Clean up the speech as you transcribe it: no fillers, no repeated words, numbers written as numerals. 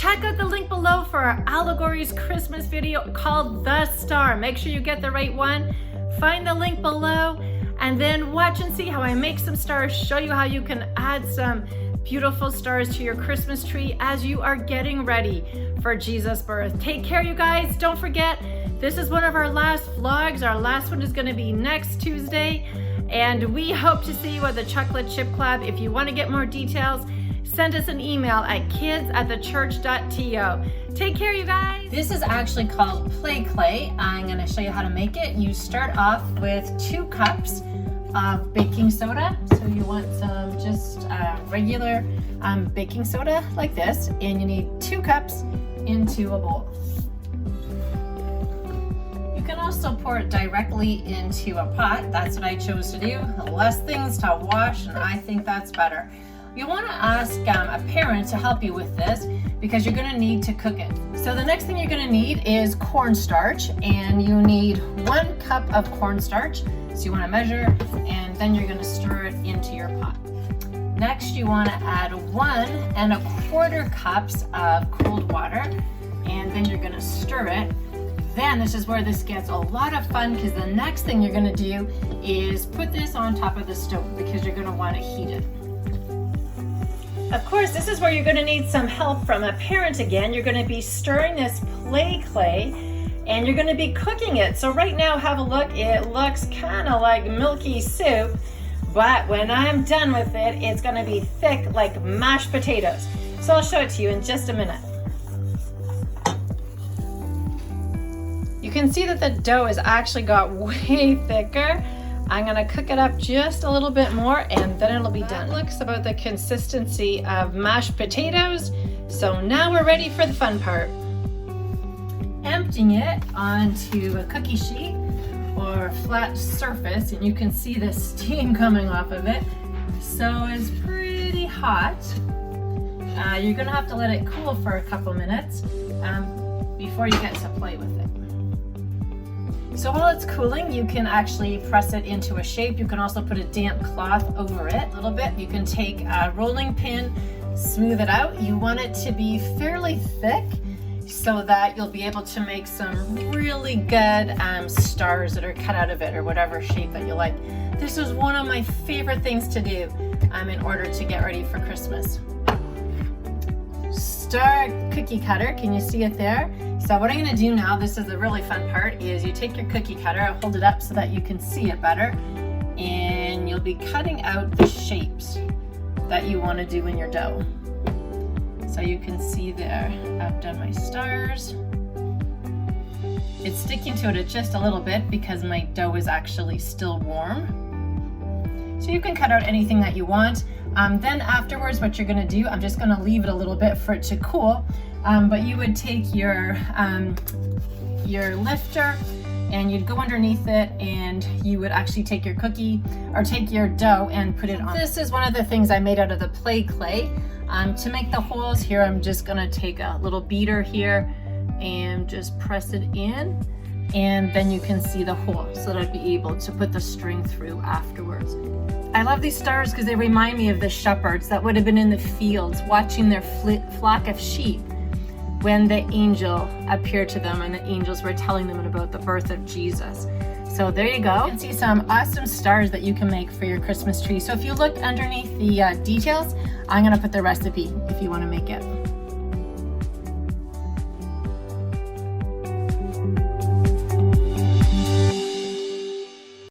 check out the link below for our Allegories Christmas video called The Star. Make sure you get the right one. Find the link below and then watch and see how I make some stars, show you how you can add some beautiful stars to your Christmas tree as you are getting ready for Jesus' birth. Take care, you guys. Don't forget, this is one of our last vlogs. Our last one is going to be next Tuesday, and we hope to see you at the Chocolate Chip Club. If you want to get more details, send us an email at kids@thechurch.to. Take care, you guys. This is actually called play clay. I'm going to show you how to make it. You start off with 2 cups of baking soda. So you want some just regular baking soda like this, and you need 2 cups into a bowl. You can also pour it directly into a pot. That's what I chose to do. Less things to wash, and I think that's better. You want to ask a parent to help you with this because you're going to need to cook it. So the next thing you're going to need is cornstarch, and you need 1 cup of cornstarch. So you want to measure, and then you're going to stir it into your pot. Next, you want to add 1 1/4 cups of cold water, and then you're going to stir it. Then this is where this gets a lot of fun, because the next thing you're going to do is put this on top of the stove because you're going to want to heat it. Of course, this is where you're going to need some help from a parent again. You're going to be stirring this play clay, and you're going to be cooking it. So right now, have a look. It looks kind of like milky soup, but when I'm done with it, it's going to be thick like mashed potatoes. So I'll show it to you in just a minute. You can see that the dough has actually got way thicker. I'm going to cook it up just a little bit more, and then it'll be done. It looks about the consistency of mashed potatoes. So now we're ready for the fun part. Emptying it onto a cookie sheet or flat surface, and you can see the steam coming off of it. So it's pretty hot. You're going to have to let it cool for a couple minutes before you get to play with it. So while it's cooling, you can actually press it into a shape. You can also put a damp cloth over it a little bit. You can take a rolling pin, smooth it out. You want it to be fairly thick so that you'll be able to make some really good stars that are cut out of it, or whatever shape that you like. This is one of my favorite things to do in order to get ready for Christmas. Star cookie cutter, can you see it there? So what I'm going to do now, this is the really fun part, is you take your cookie cutter, I'll hold it up so that you can see it better, and you'll be cutting out the shapes that you want to do in your dough. So you can see there, I've done my stars. It's sticking to it just a little bit because my dough is actually still warm. So you can cut out anything that you want. Then afterwards, what you're going to do, I'm just going to leave it a little bit for it to cool. But you would take your lifter, and you'd go underneath it, and you would actually take your cookie or take your dough and put it on. This is one of the things I made out of the play clay. To make the holes here, I'm just going to take a little beater here and just press it in, and then you can see the hole so that I'd be able to put the string through afterwards. I love these stars because they remind me of the shepherds that would have been in the fields watching their flock of sheep when the angel appeared to them, and the angels were telling them about the birth of Jesus. So there you go. You can see some awesome stars that you can make for your Christmas tree. So if you look underneath the details, I'm going to put the recipe if you want to make it.